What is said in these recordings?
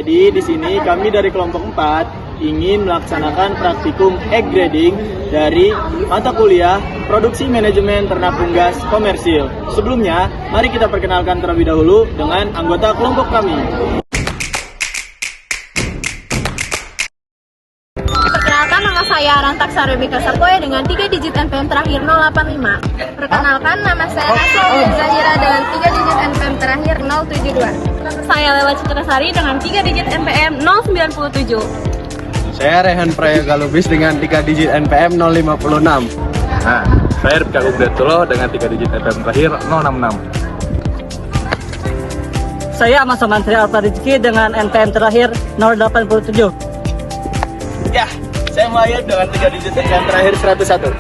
Jadi di sini kami dari kelompok 4 ingin melaksanakan praktikum egg grading dari mata kuliah Produksi Manajemen Ternak Unggas Komersil. Sebelumnya, mari kita perkenalkan terlebih dahulu dengan anggota kelompok kami. Perkenalkan, nama saya Rantaksa Rebecca Sapoe dengan 3 digit NPM terakhir 085. Perkenalkan, nama saya Nasla Zahira dengan 3 digit NPM terakhir 072. Saya Lela Citrasari dengan 3 digit NPM 097. Saya Rehan Prayoga Lubis dengan 3 digit NPM 056. Nah, saya Rifka Ubdatulo dengan 3 digit NPM terakhir 066. Saya Ahmad Samantri Alfa Rizky dengan NPM terakhir 087. Ya, saya Muhayyad dengan 3 digit NPM terakhir 101.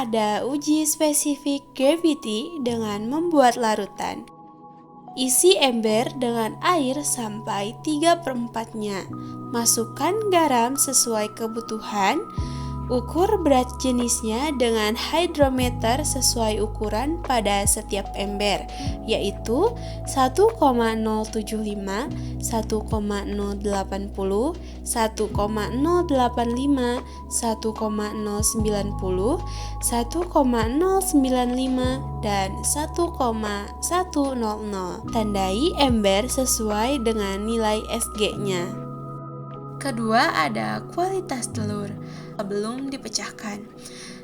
Ada uji spesifik gravity dengan membuat larutan. Isi ember dengan air sampai 3/4-nya. Masukkan garam sesuai kebutuhan. Ukur berat jenisnya dengan hydrometer sesuai ukuran pada setiap ember, yaitu 1,075, 1,080, 1,085, 1,090, 1,095, dan 1,100. Tandai ember sesuai dengan nilai SG-nya. Kedua, ada kualitas telur sebelum dipecahkan.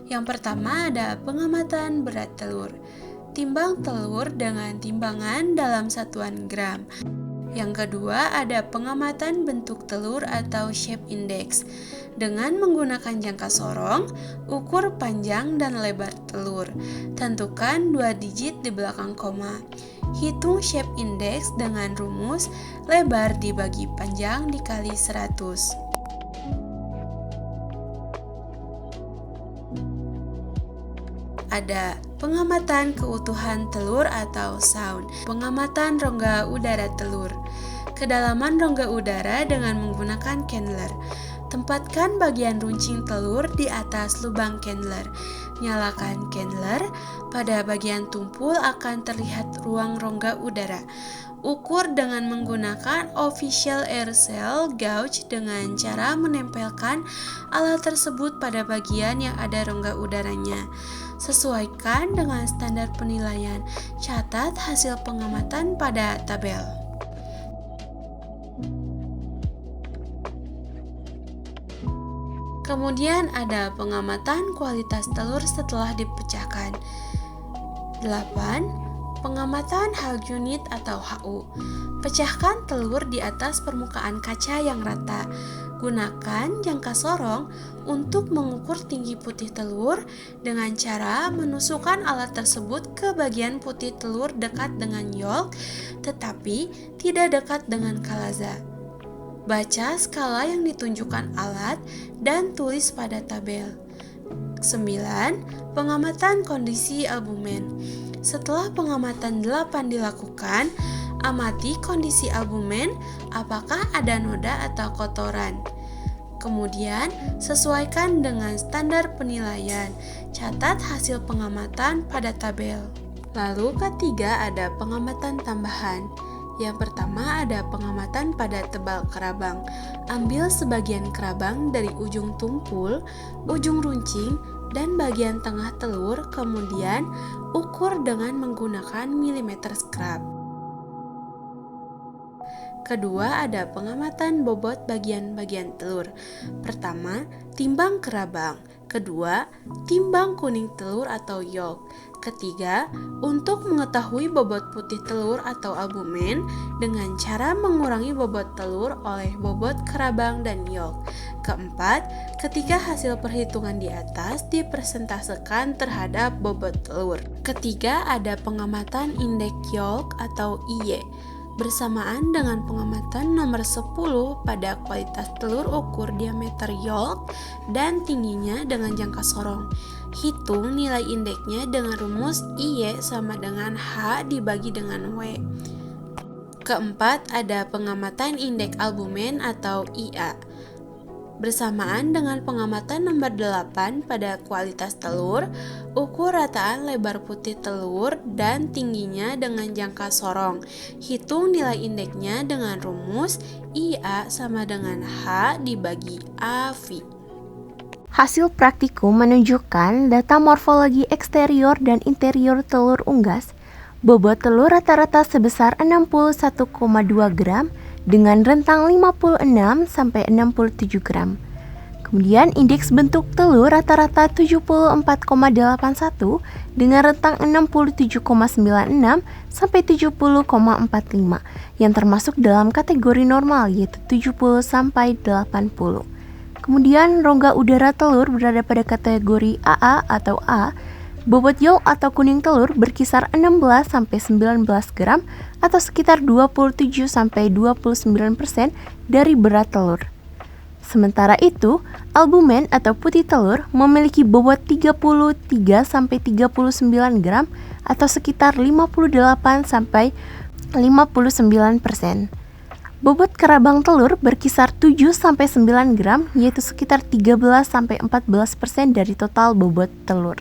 Yang pertama ada pengamatan berat telur. Timbang telur dengan timbangan dalam satuan gram. Yang kedua ada pengamatan bentuk telur atau shape index. Dengan menggunakan jangka sorong, ukur panjang dan lebar telur. Tentukan 2 digit di belakang koma. Hitung shape index dengan rumus lebar dibagi panjang dikali 100. Ada pengamatan keutuhan telur atau sound, pengamatan rongga udara telur. Kedalaman rongga udara dengan menggunakan candler. Tempatkan bagian runcing telur di atas lubang candler. Nyalakan candler, pada bagian tumpul akan terlihat ruang rongga udara. Ukur dengan menggunakan official air cell gauge dengan cara menempelkan alat tersebut pada bagian yang ada rongga udaranya. Sesuaikan dengan standar penilaian. Catat hasil pengamatan pada tabel. Kemudian ada pengamatan kualitas telur setelah dipecahkan. 8. Pengamatan Hull unit atau HU. Pecahkan telur di atas permukaan kaca yang rata. Gunakan jangka sorong untuk mengukur tinggi putih telur dengan cara menusukkan alat tersebut ke bagian putih telur dekat dengan yolk, tetapi tidak dekat dengan kalaza. Baca skala yang ditunjukkan alat dan tulis pada tabel. 9. Pengamatan kondisi albumen. Setelah pengamatan 8 dilakukan, amati kondisi albumen, apakah ada noda atau kotoran. Kemudian, sesuaikan dengan standar penilaian. Catat hasil pengamatan pada tabel. Lalu ketiga ada pengamatan tambahan. Yang pertama ada pengamatan pada tebal kerabang. Ambil sebagian kerabang dari ujung tumpul, ujung runcing, dan bagian tengah telur, kemudian ukur dengan menggunakan milimeter scrap. Kedua, ada pengamatan bobot bagian-bagian telur. Pertama, timbang kerabang. Kedua, timbang kuning telur atau yolk. Ketiga, untuk mengetahui bobot putih telur atau albumen dengan cara mengurangi bobot telur oleh bobot kerabang dan yolk. Keempat, ketika hasil perhitungan di atas dipresentasekan terhadap bobot telur. Ketiga, ada pengamatan indeks yolk atau IY. Bersamaan dengan pengamatan nomor 10 pada kualitas telur ukur diameter yolk dan tingginya dengan jangka sorong. Hitung nilai indeksnya dengan rumus IY sama dengan H dibagi dengan W. Keempat, ada pengamatan indeks albumen atau IA. Bersamaan dengan pengamatan nomor 8 pada kualitas telur, ukur rataan lebar putih telur dan tingginya dengan jangka sorong. Hitung nilai indeksnya dengan rumus IA sama dengan H dibagi AV. Hasil praktikum menunjukkan data morfologi eksterior dan interior telur unggas. Bobot telur rata-rata sebesar 61,2 gram dengan rentang 56 sampai 67 gram. Kemudian indeks bentuk telur rata-rata 74,81 dengan rentang 67,96 sampai 70,45 yang termasuk dalam kategori normal yaitu 70 sampai 80. Kemudian rongga udara telur berada pada kategori AA atau A. Bobot yolk atau kuning telur berkisar 16 sampai 19 gram atau sekitar 27 sampai 29% dari berat telur. Sementara itu, albumen atau putih telur memiliki bobot 33 sampai 39 gram atau sekitar 58 sampai 59%. Bobot kerabang telur berkisar 7 sampai 9 gram yaitu sekitar 13 sampai 14% dari total bobot telur.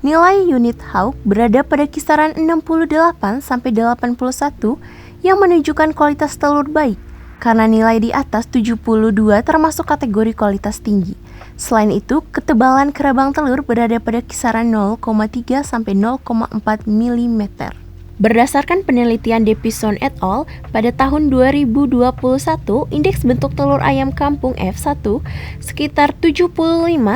Nilai unit Hawk berada pada kisaran 68 sampai 81 yang menunjukkan kualitas telur baik. Karena nilai di atas 72 termasuk kategori kualitas tinggi. Selain itu, ketebalan kerabang telur berada pada kisaran 0,3 sampai 0,4 mm. Berdasarkan penelitian Davison et al. Pada tahun 2021, indeks bentuk telur ayam kampung F1 sekitar 75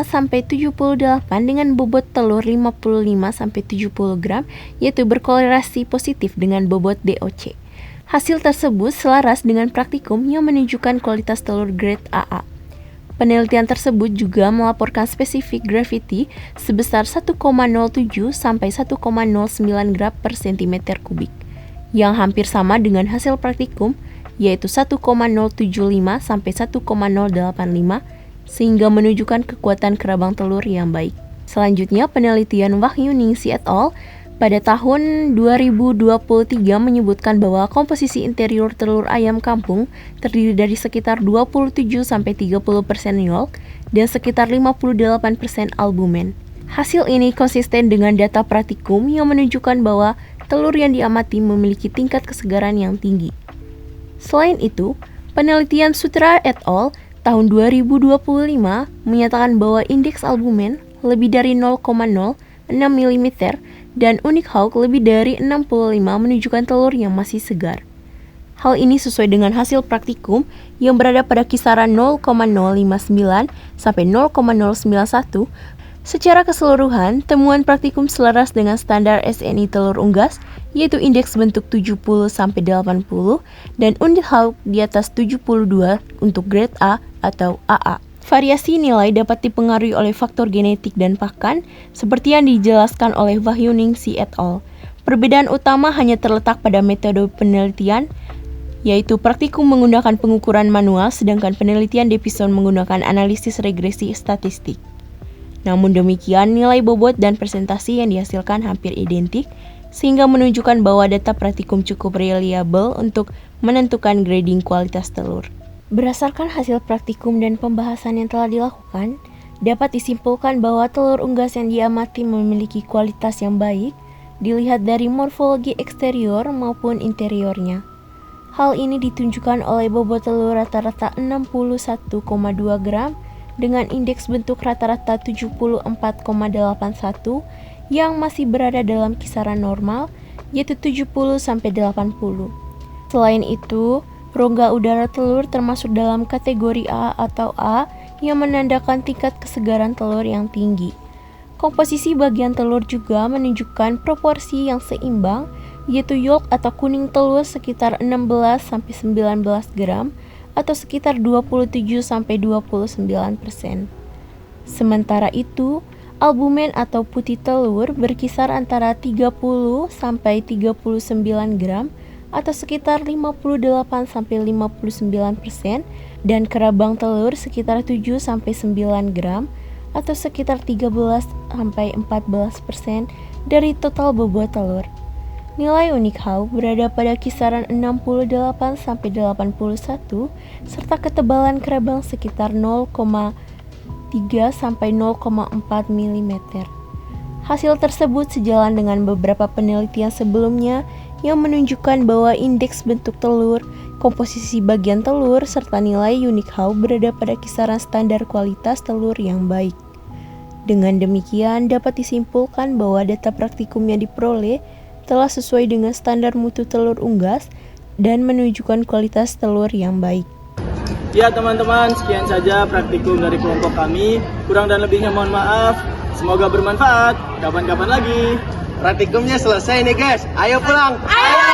sampai 78 dengan bobot telur 55 sampai 70 gram, yaitu berkorelasi positif dengan bobot DOC. Hasil tersebut selaras dengan praktikum yang menunjukkan kualitas telur grade AA. Penelitian tersebut juga melaporkan spesifik gravity sebesar 1,07 sampai 1,09 gram per cm kubik, yang hampir sama dengan hasil praktikum, yaitu 1,075 sampai 1,085, sehingga menunjukkan kekuatan kerabang telur yang baik. Selanjutnya, penelitian Wahyu Ningsi et al. Pada tahun 2023 menyebutkan bahwa komposisi interior telur ayam kampung terdiri dari sekitar 27-30% yolk dan sekitar 58% albumen. Hasil ini konsisten dengan data praktikum yang menunjukkan bahwa telur yang diamati memiliki tingkat kesegaran yang tinggi. Selain itu, penelitian Sutra et al. Tahun 2025 menyatakan bahwa indeks albumen lebih dari 0,06 mm dan unik Hawk lebih dari 65 menunjukkan telur yang masih segar. Hal ini sesuai dengan hasil praktikum yang berada pada kisaran 0,059 sampai 0,091. Secara keseluruhan, temuan praktikum selaras dengan standar SNI telur unggas, yaitu indeks bentuk 70 sampai 80 dan unik Hawk di atas 72 untuk grade A atau AA. Variasi nilai dapat dipengaruhi oleh faktor genetik dan pakan, seperti yang dijelaskan oleh Wahyu Ningsi et al. Perbedaan utama hanya terletak pada metode penelitian, yaitu praktikum menggunakan pengukuran manual, sedangkan penelitian Davison menggunakan analisis regresi statistik. Namun demikian, nilai bobot dan presentasi yang dihasilkan hampir identik, sehingga menunjukkan bahwa data praktikum cukup reliable untuk menentukan grading kualitas telur. Berdasarkan hasil praktikum dan pembahasan yang telah dilakukan, dapat disimpulkan bahwa telur unggas yang diamati memiliki kualitas yang baik, dilihat dari morfologi eksterior maupun interiornya. Hal ini ditunjukkan oleh bobot telur rata-rata 61,2 gram dengan indeks bentuk rata-rata 74,81 yang masih berada dalam kisaran normal, yaitu 70 sampai 80. Selain itu, rongga udara telur termasuk dalam kategori A atau A yang menandakan tingkat kesegaran telur yang tinggi. Komposisi bagian telur juga menunjukkan proporsi yang seimbang, yaitu yolk atau kuning telur sekitar 16-19 gram atau sekitar 27-29%. Sementara itu, albumen atau putih telur berkisar antara 30-39 gram atau sekitar 58-59% dan kerabang telur sekitar 7-9 gram atau sekitar 13-14% dari total bobot telur. Nilai unik HAU berada pada kisaran 68-81 serta ketebalan kerabang sekitar 0,3-0,4 mm. Hasil tersebut sejalan dengan beberapa penelitian sebelumnya yang menunjukkan bahwa indeks bentuk telur, komposisi bagian telur, serta nilai unik HAU berada pada kisaran standar kualitas telur yang baik. Dengan demikian, dapat disimpulkan bahwa data praktikum yang diperoleh telah sesuai dengan standar mutu telur unggas dan menunjukkan kualitas telur yang baik. Ya teman-teman, sekian saja praktikum dari kelompok kami. Kurang dan lebihnya mohon maaf. Semoga bermanfaat. Kapan-kapan lagi. Praktikumnya selesai nih guys. Ayo pulang. Ayo.